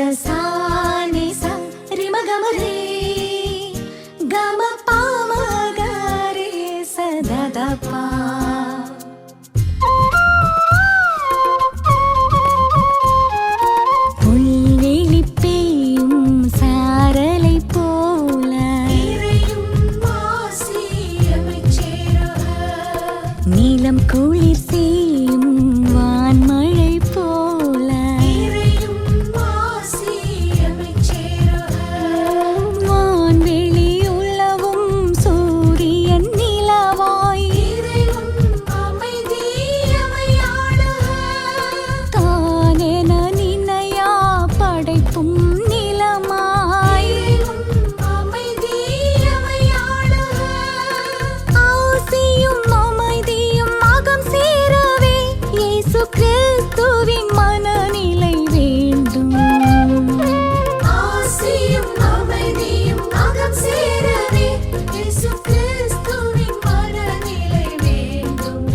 sa ni sa ri ma ga ma re ga ma pa ma ga re sa da da pa. புல்வெளி பெய்யும் சாரலை போல நீலம் குளிர் செய்யும் வான்மழை போல வான்வெளி உலவும் சூரியன் நிலவாய் தானென நினையா படைப்பும் நிலமாய் ஆசியும் அமைதியும் அகம் சேரவே இயேசு கிறிஸ்துவின் மனநிலை வேண்டும். ஆசியும் அமைதியும் அகம் சேரவே இயேசு கிறிஸ்துவின் மனநிலை வேண்டும்.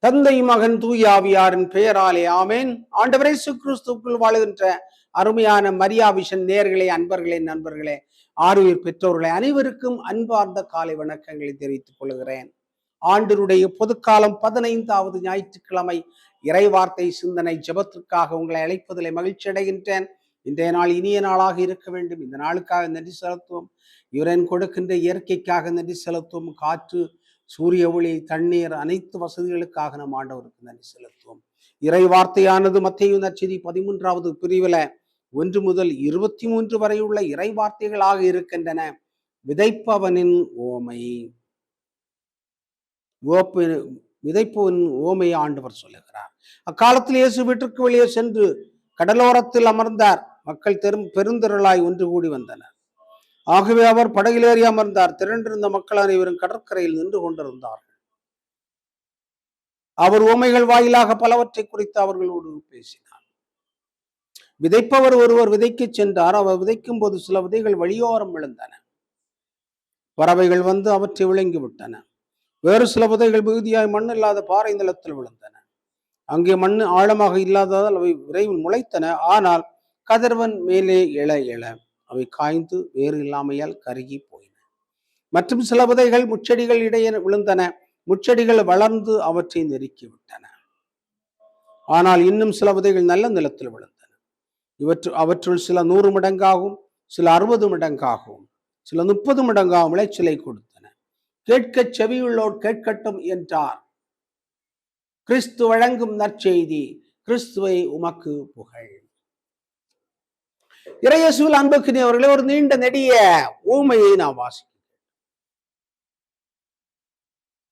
தந்தை மகன் தூய ஆவியாரின் பெயராலே ஆமேன். ஆண்டவரே இயேசு கிறிஸ்துவுக்குள் வாழுகின்ற அருமையான மரியா விஷன் நேயர்களே, அன்பர்களே, நண்பர்களே, ஆருயிர் பெற்றோர்களே, அனைவருக்கும் அன்பார்ந்த காலை வணக்கங்களை தெரிவித்துக் கொள்கிறேன். ஆண்டினுடைய பொதுக்காலம் 15வது ஞாயிற்றுக்கிழமை இறைவார்த்தை சிந்தனை ஜெபத்திற்காக உங்களை அழைப்பதில் மகிழ்ச்சி அடைகின்றேன். இன்றைய நாள் இனிய நாளாக இருக்க வேண்டும். இந்த நாளுக்காக நன்றி செலுத்துவோம். இவரன் கொடுக்கின்ற இயற்கைக்காக நன்றி செலுத்துவோம். காற்று, சூரிய ஒளி, தண்ணீர், அனைத்து வசதிகளுக்காக நம் ஆண்டவருக்கு நன்றி செலுத்துவோம். இறை வார்த்தையானது மத்தேயு நற்செய்தி 13வது பிரிவுல 1 முதல் 23 வரை உள்ள இறை வார்த்தைகளாக இருக்கின்றன. விதைப்பவனின் ஓமை. விதைப்பவனின் ஓமையை ஆண்டவர் சொல்லுகிறார். அக்காலத்தில் இயேசு வீட்டிற்கு வெளியே சென்று கடலோரத்தில் அமர்ந்தார். மக்கள் பெருந்திரளாய் ஒன்று கூடி வந்தனர். ஆகவே அவர் படகிலேறி அமர்ந்தார். திரண்டிருந்த மக்கள் அனைவரும் கடற்கரையில் நின்று கொண்டிருந்தார்கள். அவர் உவமைகள் வாயிலாக பலவற்றை குறித்து அவர்களோடு பேசினார். விதைப்பவர் ஒருவர் விதைக்க சென்றார். அவர் விதைக்கும் போது சில விதைகள் வழியோரம் விழுந்தன. பறவைகள் வந்து அவற்றை விழுங்கி விட்டன. வேறு சில விதைகள் மிகுதியாய் மண் இல்லாத பாறை நிலத்தில் விழுந்தன. அங்கே மண் ஆழமாக இல்லாததால் அவை விரைவில் முளைத்தன. ஆனால் கதிரவன் மேலே எழ எழ அவை காய்ந்து வேறு இல்லாமையால் கருகி போயின. மற்றும் சில விதைகள் முச்செடிகள் இடையே விழுந்தன. முச்செடிகள் வளர்ந்து அவற்றை நெருக்கிவிட்டன. ஆனால் இன்னும் சில விதைகள் நல்ல நிலத்தில் விழுந்தன. அவற்றுள் சில 100 மடங்காகவும், சில 60 மடங்காகவும், சில 30 மடங்காகவும் விளைச்சலை கொடுத்தன. கேட்க செவியுள்ளோர் கேட்கட்டும் என்றார். கிறிஸ்து வழங்கும் நற்செய்தி. கிறிஸ்துவை உமக்கு புகழ். இறையேசுவில் அன்புக்குரியவர்களே, ஒரு நீண்ட நெடிய ஊமையை நாம் வாசிக்கிறோம்.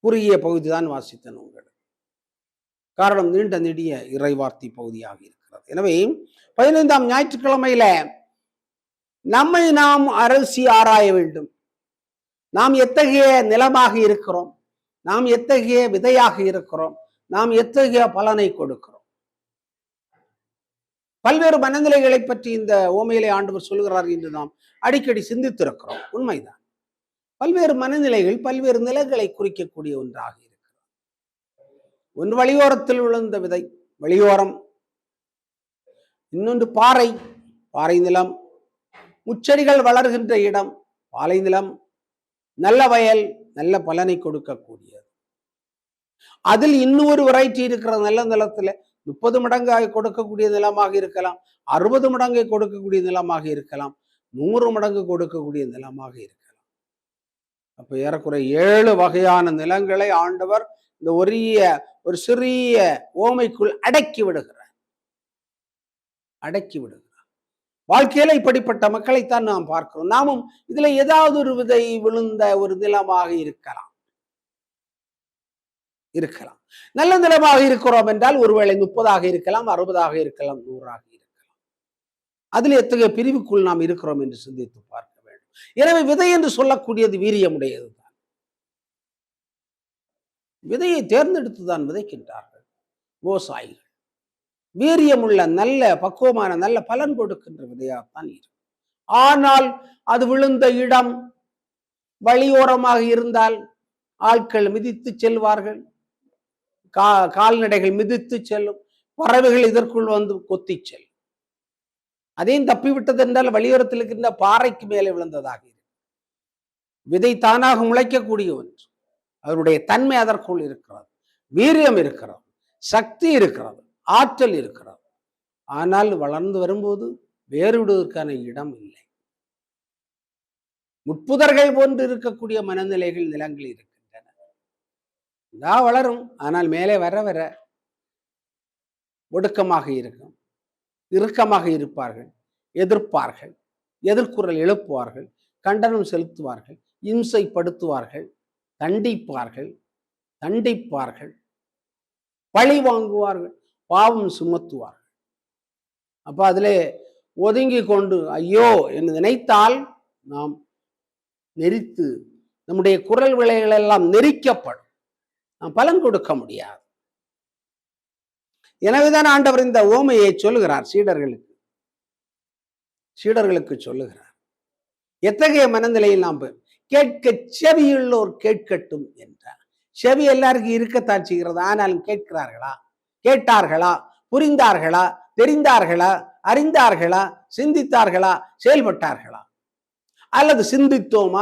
குறுகிய பகுதி தான் வாசித்தேன் உங்களுக்கு. காரணம், நீண்ட நெடிய இறைவார்த்தை பகுதியாக இருக்கிறது. எனவே 15ஆம் ஞாயிற்றுக்கிழமையில நம்மை நாம் அரசி ஆராய வேண்டும். நாம் எத்தகைய நிலமாக இருக்கிறோம், நாம் எத்தகைய விதையாக இருக்கிறோம், நாம் எத்தகைய பலனை கொடுக்கிறோம். பல்வேறு மனநிலைகளை பற்றி இந்த ஓமையிலே ஆண்டவர் சொல்கிறார் என்று நாம் அடிக்கடி சிந்தித்திருக்கிறோம். உண்மைதான். பல்வேறு மனநிலைகள் பல்வேறு நிலைகளை குறிக்கக்கூடிய ஒன்றாக இருக்கிறது. ஒன்று வழியோரத்தில் விழுந்த விதை, வழியோரம். இன்னொன்று பாறை, பாறை நிலம். முச்செடிகள் வளர்கின்ற இடம், பாலை நிலம். நல்ல வயல், நல்ல பலனை கொடுக்கக்கூடியது. அதில் இன்னொரு வெரைட்டி இருக்கிற நல்ல நிலத்துல 30 மடங்காக கொடுக்கக்கூடிய நிலமாக இருக்கலாம், 60 மடங்கை கொடுக்கக்கூடிய நிலமாக இருக்கலாம், 100 மடங்கு கொடுக்கக்கூடிய நிலமாக இருக்கலாம். அப்ப ஏறக்குறைய 7 வகையான நிலங்களை ஆண்டவர் இந்த ஒரு சிறிய ஓமைக்குள் அடக்கி விடுகிறார். வாழ்க்கையில இப்படிப்பட்ட மக்களைத்தான் நாம் பார்க்கிறோம். நாமும் இதுல ஏதாவது ஒரு விதை விழுந்த ஒரு நிலமாக இருக்கலாம். நல்ல நிலமாக இருக்கிறோம் என்றால் ஒருவேளை 30ஆக இருக்கலாம், 60ஆக இருக்கலாம், 100ஆக இருக்கலாம். அதில் எத்தகைய பிரிவுக்குள் நாம் இருக்கிறோம் என்று சிந்தித்து பார்க்க வேண்டும். எனவே விதை என்று சொல்லக்கூடியது வீரியமுடையது தான். விதையை தேர்ந்தெடுத்துதான் விதைக்கின்றார்கள் விவசாயிகள். வீரியமுள்ள நல்ல பக்குவமான நல்ல பலன் கொடுக்கின்ற விதையாகத்தான் இருக்கும். ஆனால் அது விழுந்த இடம் வழியோரமாக இருந்தால் ஆட்கள் மிதித்து செல்வார்கள், கால்நடைகள் மிதித்து செல்லும், பறவைகள் இதற்குள் வந்து கொத்தி செல்லும். அதையும் தப்பிவிட்டது என்றால் வழியோரத்தில் இருக்கின்ற பாறைக்கு மேலே விழுந்ததாக இருக்கும். விதை தானாக முளைக்கக்கூடிய ஒன்று. அவருடைய தன்மை அதற்குள் இருக்கிறது, வீரியம் இருக்கிறது, சக்தி இருக்கிறது, ஆற்றல் இருக்கிறது. ஆனால் வளர்ந்து வரும்போது வேறுவிடுவதற்கான இடம் இல்லை. முட்புதர்கள் போன்று இருக்கக்கூடிய மனநிலைகள் நிலங்களில் இருக்கின்றன. இதா வளரும், ஆனால் மேலே வர வர ஒடுக்கமாக இருக்கும், இறுக்கமாக இருப்பார்கள், எதிர்ப்பார்கள், எதிர்குரல் எழுப்புவார்கள், கண்டனம் செலுத்துவார்கள், இம்சைப்படுத்துவார்கள், தண்டிப்பார்கள், பழி வாங்குவார்கள், பாவம் சுமத்துவார்கள். அப்ப அதிலே ஒதுங்கி கொண்டு ஐயோ என்று நினைத்தால் நாம் நெறித்து நம்முடைய குரல் விளைகள் எல்லாம் நெரிக்கப்படும், நாம் பலன் கொடுக்க முடியாது. எனவேதான் ஆண்டவர் இந்த ஓமையை சொல்லுகிறார், சீடர்களுக்கு சொல்லுகிறார். எத்தகைய மனநிலையில் நாம் கேட்க செவியுள்ளோர் கேட்கட்டும் என்றார். செவி எல்லாருக்கும் இருக்கத்தான் செய்கிறது, ஆனாலும் கேட்டார்களா, புரிந்தார்களா, தெரிந்தார்களா, அறிந்தார்களா, சிந்தித்தார்களா, செயல்பட்டார்களா? அல்லது சிந்தித்தோமா,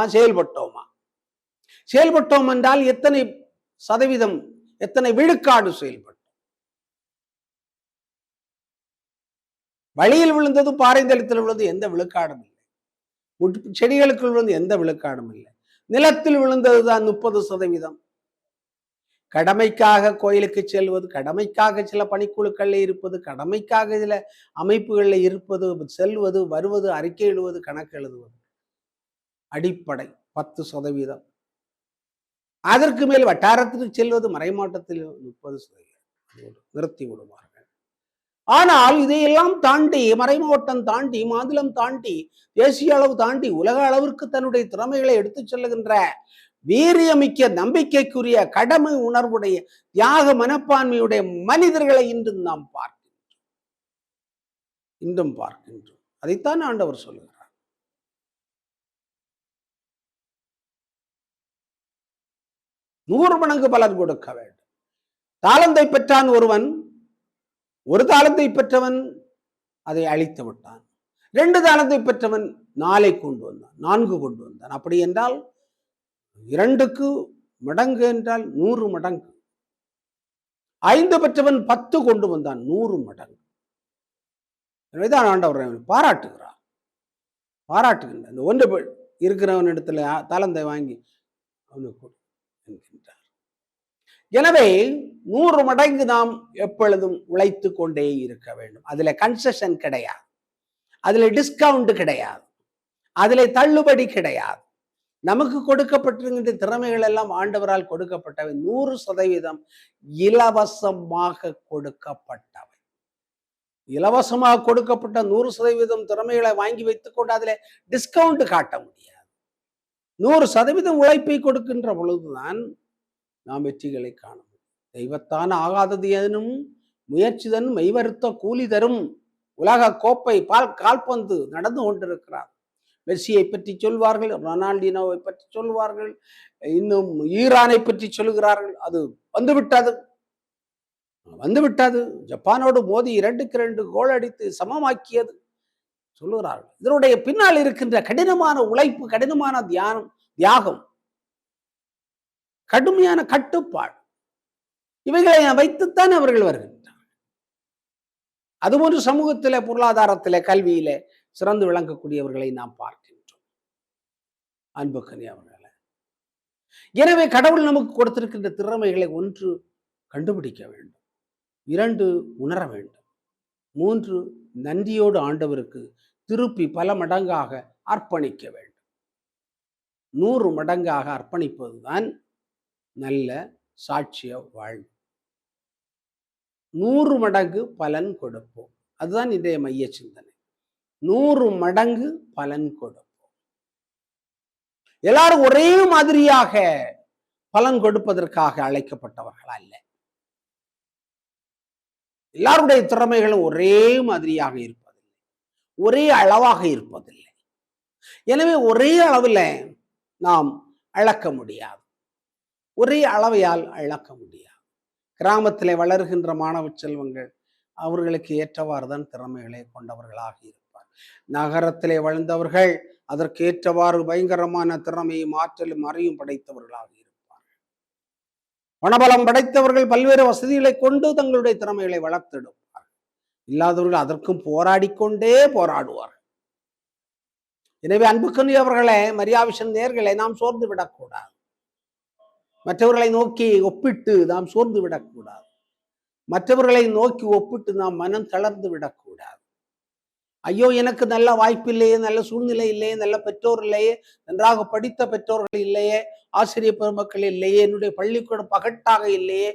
செயல்பட்டோம் என்றால் எத்தனை சதவீதம், எத்தனை விழுக்காடு செயல்பட்டோம்? வழியில் விழுந்தது, பாறைந்தளத்தில் விழுந்தது எந்த விழுக்காடும் இல்லை. செடிகளுக்குள் விழுந்து எந்த விழுக்காடும் இல்லை. நிலத்தில் விழுந்ததுதான் 30%. கடமைக்காக கோயிலுக்கு செல்வது, கடமைக்காக சில பணிக்குழுக்களில் இருப்பது, கடமைக்காக சில அமைப்புகளில் இருப்பது, செல்வது, வருவது, அறிக்கை எழுதுவது, கணக்கு எழுதுவது அடிப்படை 10%. அதற்கு மேல் வட்டாரத்திற்கு செல்வது, மறைமாட்டத்தில் 30% நிறுத்தி விடுவார்கள். ஆனால் இதையெல்லாம் தாண்டி, மறைமாவட்டம் தாண்டி, மாநிலம் தாண்டி, தேசிய அளவு தாண்டி, உலக அளவிற்கு தன்னுடைய திறமைகளை எடுத்துச் செல்லுகின்ற வீரியமிக்க, நம்பிக்கைக்குரிய, கடமை உணர்வுடைய, தியாக மனப்பான்மையுடைய மனிதர்களை இன்றும் நாம் பார்க்கின்றோம். அதைத்தான் ஆண்டவர் சொல்லுகிறார். நூறு மடங்கு பலன் கொடுக்க வேண்டும். தாளந்தை பெற்றான் ஒருவன், ஒரு தாளந்தை பெற்றவன் அதை அழித்து விட்டான். 2 தாளந்தை பெற்றவன் 4 கொண்டு வந்தான், 4 கொண்டு வந்தான். அப்படி என்றால் 2க்கு மடங்கு என்றால் 100 மடங்கு. 5 பெற்றவன் 10 கொண்டு வந்தான், 100 மடங்கு. எனவேதான் ஆண்டவர் பாராட்டுகின்றார். இந்த ஒன்று இருக்கிறவன் இடத்துல தாளந்தை வாங்கி அவனுக்கு என்கின்றார். எனவே 100 மடங்கு நாம் எப்பொழுதும் உழைத்து கொண்டே இருக்க வேண்டும். அதுல கன்செஷன் கிடையாது, அதுல டிஸ்கவுண்ட் கிடையாது, அதுல தள்ளுபடி கிடையாது. நமக்கு கொடுக்கப்பட்டிருக்கின்ற திறமைகள் எல்லாம் ஆண்டவரால் கொடுக்கப்பட்டவை, 100% இலவசமாக கொடுக்கப்பட்டவை. இலவசமாக கொடுக்கப்பட்ட 100% திறமைகளை வாங்கி வைத்துக் கொண்டு அதில் டிஸ்கவுண்ட் காட்ட முடியாது. 100% உழைப்பை கொடுக்கின்ற பொழுதுதான் நாம் வெற்றிகளை காண முடியும். தெய்வத்தான ஆகாதது எனும் முயற்சிதன் மெய்வருத்த கூலி தரும். உலக கோப்பை கால்பந்து நடந்து கொண்டிருக்கிறார். மெஸ்ஸியை பற்றி சொல்வார்கள், ரொனால்டினோவை பற்றி சொல்வார்கள், இன்னும் ஈரானை பற்றி சொல்கிறார்கள். அது வந்துவிட்டது. ஜப்பானோடு மோதி 2க்கு 2 கோல் அடித்து சமமாக்கியது சொல்லுகிறார்கள். இதனுடைய பின்னால் இருக்கின்ற கடினமான உழைப்பு, கடினமான தியாகம், கடுமையான கட்டுப்பாடு, இவைகளை வைத்துத்தான் அவர்கள் வருகின்றனர். அதுபோன்று சமூகத்திலே, பொருளாதாரத்திலே, கல்வியிலே சிறந்து விளங்கக்கூடியவர்களை நாம் பார்க்கின்றோம். அன்புக்கனி அவர்களே, எனவே கடவுள் நமக்கு கொடுத்திருக்கின்ற திறமைகளை 1 கண்டுபிடிக்க வேண்டும், 2 உணர வேண்டும், 3 நன்றியோடு ஆண்டவருக்கு திருப்பி பல மடங்காக அர்ப்பணிக்க வேண்டும். 100 மடங்காக அர்ப்பணிப்பதுதான் நல்ல சாட்சிய வாழ்வு. 100 மடங்கு பலன் கொடுப்போம், அதுதான் இன்றைய மைய சிந்தனை. 100 மடங்கு பலன் கொடுப்போம். எல்லாரும் ஒரே மாதிரியாக பலன் கொடுப்பதற்காக அழைக்கப்பட்டவர்கள் அல்ல. எல்லாருடைய திறமைகளும் ஒரே மாதிரியாக இருப்பதில்லை, ஒரே அளவாக இருப்பதில்லை. எனவே ஒரே அளவில் நாம் அளக்க முடியாது, ஒரே அளவையால் அளக்க முடியாது. கிராமத்திலே வளர்கின்ற மாணவ செல்வங்கள் அவர்களுக்கு ஏற்றவாறு தான் திறமைகளை கொண்டவர்களாக இருப்பார். நகரத்திலே வளர்ந்தவர்கள் அதற்கு ஏற்றவாறு பயங்கரமான திறமையும் ஆற்றலும் அறிவும் படைத்தவர்களாக இருப்பார்கள். பணபலம் படைத்தவர்கள் பல்வேறு வசதிகளை கொண்டு தங்களுடைய திறமைகளை வளர்த்தெடுப்பார்கள். இல்லாதவர்கள் அதற்கும் போராடிக்கொண்டே போராடுவார்கள். எனவே அன்புக்குரியவர்களே, மரியாவிஷன் நேயர்களே, நாம் சோர்ந்து விடக்கூடாது. மற்றவர்களை நோக்கி ஒப்பிட்டு நாம் சோர்ந்து விடக்கூடாது. மற்றவர்களை நோக்கி ஒப்பிட்டு நாம் மனம் தளர்ந்து விடக்கூடாது. ஐயோ, எனக்கு நல்ல வாய்ப்பு இல்லையே, நல்ல சூழ்நிலை இல்லையே, நல்ல பெற்றோர் இல்லையே, நன்றாக படித்த பெற்றோர்கள் இல்லையே, ஆசிரியர் பெருமக்கள் இல்லையே, என்னுடைய பள்ளிக்கூடம் பகட்டாக இல்லையே.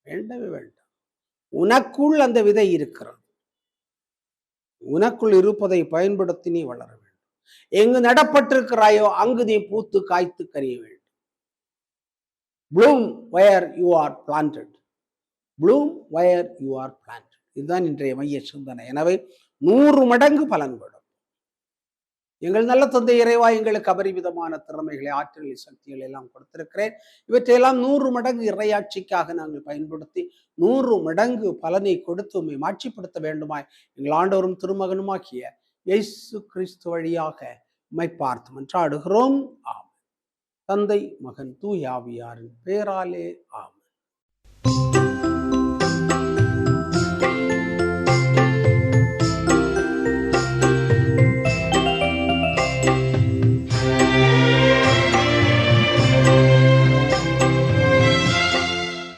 வேண்டவே வேண்டாம். உனக்குள் அந்த விதை இருக்கிறது. உனக்குள் இருப்பதை பயன்படுத்தி நீ வளர வேண்டும். எங்கு நடப்பட்டிருக்கிறாயோ அங்கு நீ பூத்து காய்த்து கரிய வேண்டும். Bloom where you are planted. Bloom where you are planted. இதுதான் இன்றைய மைய சிந்தனை. எனவே 100 மடங்கு பலன் கொடும். எங்கள் நல்ல தந்தை இறைவா, எங்களுக்கு அபரிமிதமான திறமைகளை, ஆற்றலை, சக்திகளை எல்லாம் கொடுத்திருக்கிறேன். இவற்றையெல்லாம் 100 மடங்கு இறையாட்சிக்காக நாங்கள் பயன்படுத்தி 100 மடங்கு பலனை கொடுத்து உம்மை மாட்சிப்படுத்த வேண்டுமாய் எங்கள் ஆண்டவரும் திருமகனுமாகிய இயேசு கிறிஸ்து வழியாக உம்மை பார்த்து மன்றாடுகிறோம். ஆம். தந்தை, மகன், தூய ஆவியாரின் பெயராலே ஆம்.